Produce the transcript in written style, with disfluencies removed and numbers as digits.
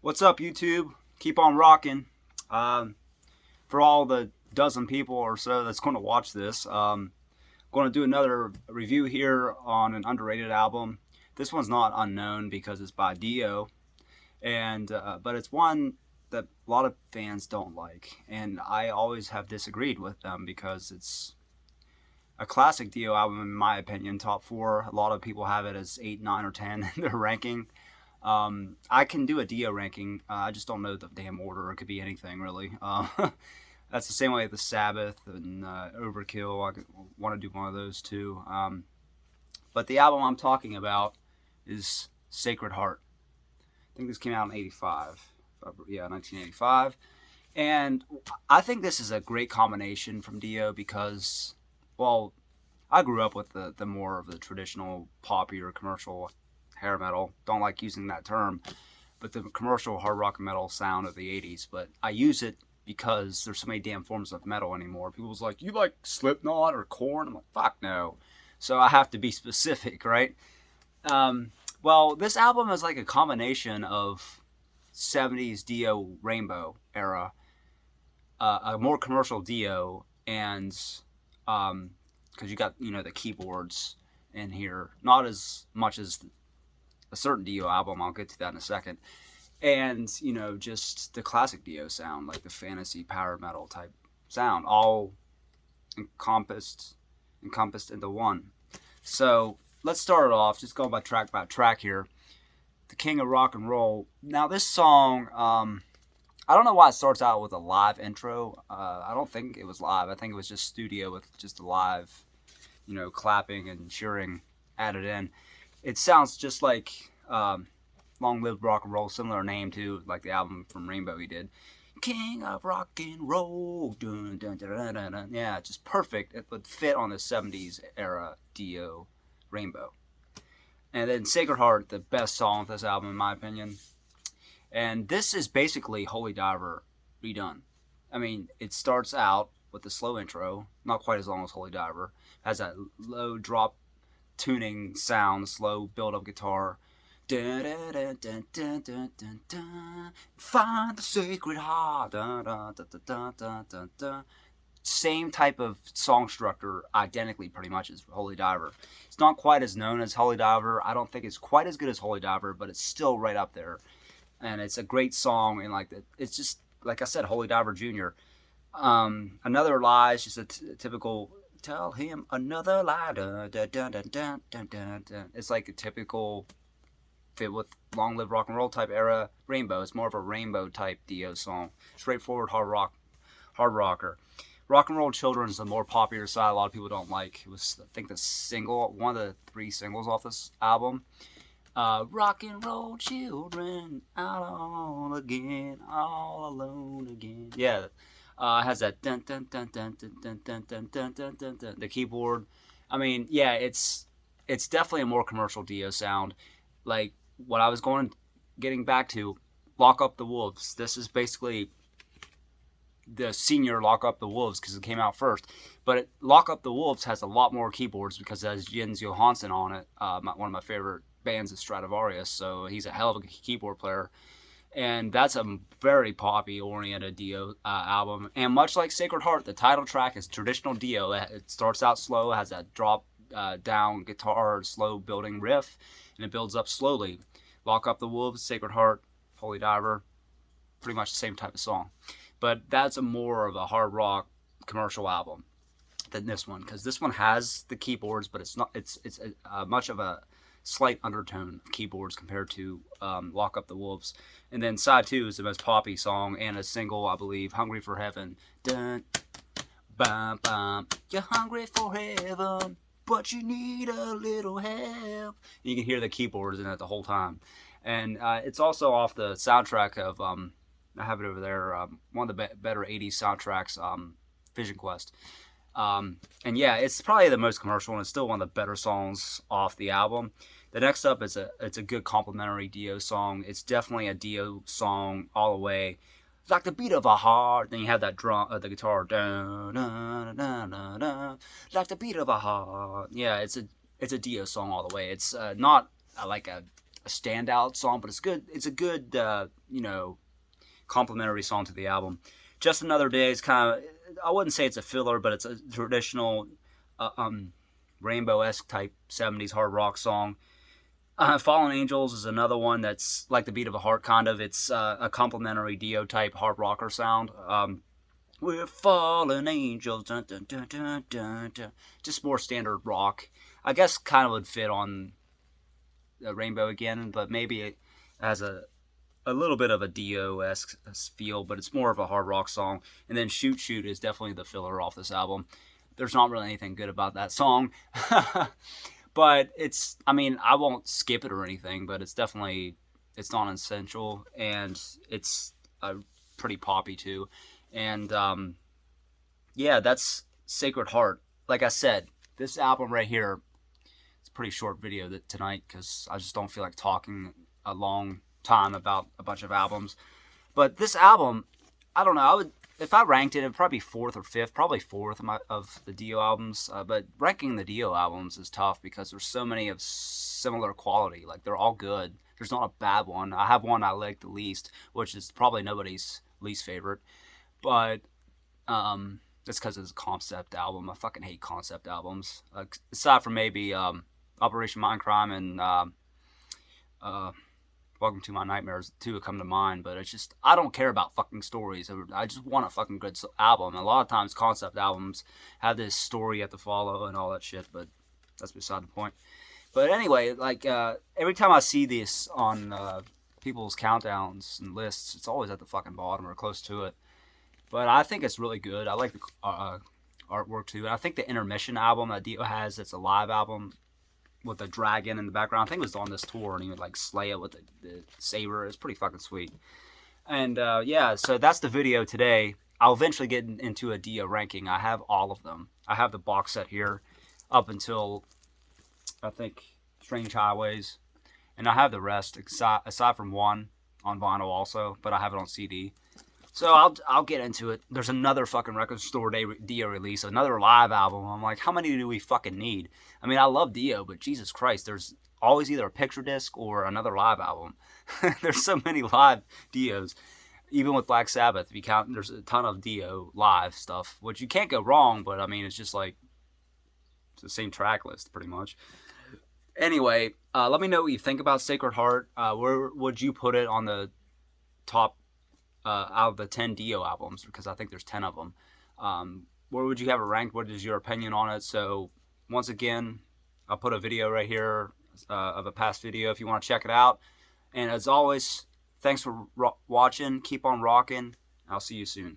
What's up, YouTube? Keep on rocking. Um, for all the dozen people or so that's going to watch this, going to do another review here on an underrated album. This one's not unknown because it's by Dio, and but it's one that a lot of fans don't like, and I always have disagreed with them because it's a classic Dio album in my opinion, top four. A lot of people have it as 8, 9, or 10 in their ranking. I can do a Dio ranking. I just don't know the damn order. It could be anything really. That's the same way with the Sabbath and Overkill. I want to do one of those too. But the album I'm talking about is Sacred Heart. I think this came out in '85. Yeah, 1985. And I think this is a great combination from Dio because, well, I grew up with the more of the traditional poppier commercial hair metal. Don't like using that term, but the commercial hard rock metal sound of the '80s. But I use it because there's so many damn forms of metal anymore. People's like, you like Slipknot or Korn? I'm like, fuck no. So I have to be specific, right? Well, this album is like a combination of '70s Dio Rainbow era, a more commercial Dio, and because you got the keyboards in here, not as much as a certain Dio album. I'll get to that in a second. And just the classic Dio sound, like the fantasy power metal type sound, all encompassed into one. So let's start it off. Just going by track here. The King of Rock and Roll. Now this song, I don't know why it starts out with a live intro. I don't think it was live. I think it was just studio with just a live, clapping and cheering added in. It sounds just like Long Live Rock and Roll, similar name to like the album from Rainbow he did. King of Rock and Roll. Dun, dun, dun, dun, dun, dun. Yeah, just perfect. It would fit on the 70s era Dio Rainbow. And then Sacred Heart, the best song of this album in my opinion. And this is basically Holy Diver redone. I mean, it starts out with the slow intro, not quite as long as Holy Diver. It has that low drop tuning sound, slow build up guitar. Dun, dun, dun, dun, dun, dun, dun, dun. Find the sacred heart. Dun, dun, dun, dun, dun, dun, dun. Same type of song structure, identically pretty much as Holy Diver. It's not quite as known as Holy Diver. I don't think it's quite as good as Holy Diver, but it's still right up there. And it's a great song, and it's just like I said, Holy Diver Jr. Another lie is just a typical tell him another lie. Dun, dun, dun, dun, dun, dun, dun, dun. It's like a typical fit with Long Live Rock and Roll type era Rainbow. It's more of a Rainbow type Dio song, straightforward hard rocker. Rock and Roll Children is the more popular side. A lot of people don't like. It was, I think, one of the 3 singles off this album. Rock and Roll Children, out all again, all alone again. Yeah, it has that dun dun dun dun dun dun dun dun dun dun dun dun. The keyboard. I mean, yeah, it's definitely a more commercial Dio sound. Like what I was getting back to, Lock Up the Wolves. This is basically the senior Lock Up the Wolves because it came out first. But Lock Up the Wolves has a lot more keyboards because it has Jens Johansson on it. One of my favorite bands is Stradivarius, so he's a hell of a keyboard player. And that's a very poppy oriented Dio album. And much like Sacred Heart, the title track is traditional Dio. It starts out slow, has that drop down guitar, slow building riff, and it builds up slowly. Lock Up the Wolves, Sacred Heart, Holy Diver, pretty much the same type of song. But that's more of a hard rock commercial album than this one, because this one has the keyboards, but it's not. It's much of a slight undertone of keyboards compared to Lock Up the Wolves. And then side 2 is the most poppy song and a single, I believe, Hungry for Heaven. Dun, bum, bum. You're hungry for heaven, but you need a little help. You can hear the keyboards in it the whole time. And it's also off the soundtrack of, I have it over there, one of the better 80s soundtracks, Vision Quest. And yeah, it's probably the most commercial, and it's still one of the better songs off the album. The next up is it's a good complimentary Dio song. It's definitely a Dio song all the way. It's like the beat of a heart. Then you have that drum, the guitar, dun, dun, dun, dun, dun, like the beat of a heart. Yeah, it's a Dio song all the way. It's not like a a standout song, but it's good. It's a good, complimentary song to the album. Just Another Day is kind of, I wouldn't say it's a filler, but it's a traditional Rainbow-esque type 70s hard rock song. Fallen Angels is another one that's like the beat of a heart, kind of. It's a complimentary Dio type hard rocker sound. We're fallen angels, dun, dun, dun, dun, dun, dun. Just more standard rock. I guess kind of would fit on Rainbow Again, but maybe it has a little bit of a Dio-esque feel, but it's more of a hard rock song. And then Shoot Shoot is definitely the filler off this album. There's not really anything good about that song. But it's, I mean, I won't skip it or anything, but it's definitely, it's non-essential, and it's pretty poppy too. And yeah, that's Sacred Heart. Like I said, this album right here, it's a pretty short video tonight because I just don't feel like talking a long time about a bunch of albums. But this album, I don't know, I would, if I ranked it, it'd probably be fourth or fifth, probably fourth of the Dio albums. But ranking the Dio albums is tough because there's so many of similar quality. Like, they're all good. There's not a bad one. I have one I like the least, which is probably nobody's least favorite. But that's because it's a concept album. I fucking hate concept albums. Aside from maybe Operation Mindcrime and Welcome to My Nightmares, two come to mind, but it's just, I don't care about fucking stories. I just want a fucking good album. And a lot of times concept albums have this story you have to follow and all that shit, but that's beside the point. But anyway, like, every time I see this on people's countdowns and lists, it's always at the fucking bottom or close to it. But I think it's really good. I like the artwork too. And I think the Intermission album that Dio has, it's a live album with the dragon in the background. I think it was on this tour, and he would like slay it with the saber. It's pretty fucking sweet. And yeah, so that's the video today. I'll eventually get into a Dio ranking. I have all of them. I have the box set here up until, I think, Strange Highways. And I have the rest, aside from one on vinyl also, but I have it on CD. So I'll get into it. There's another fucking record store day Dio release, another live album. I'm like, how many do we fucking need? I mean, I love Dio, but Jesus Christ, there's always either a picture disc or another live album. There's so many live Dios. Even with Black Sabbath, if you count, there's a ton of Dio live stuff, which you can't go wrong, but I mean, it's just like, it's the same track list, pretty much. Anyway, let me know what you think about Sacred Heart. Where would you put it on the top out of the 10 Dio albums, because I think there's 10 of them. Where would you have it ranked? What is your opinion on it? So once again, I'll put a video right here of a past video if you want to check it out. And as always, thanks for watching. Keep on rocking. I'll see you soon.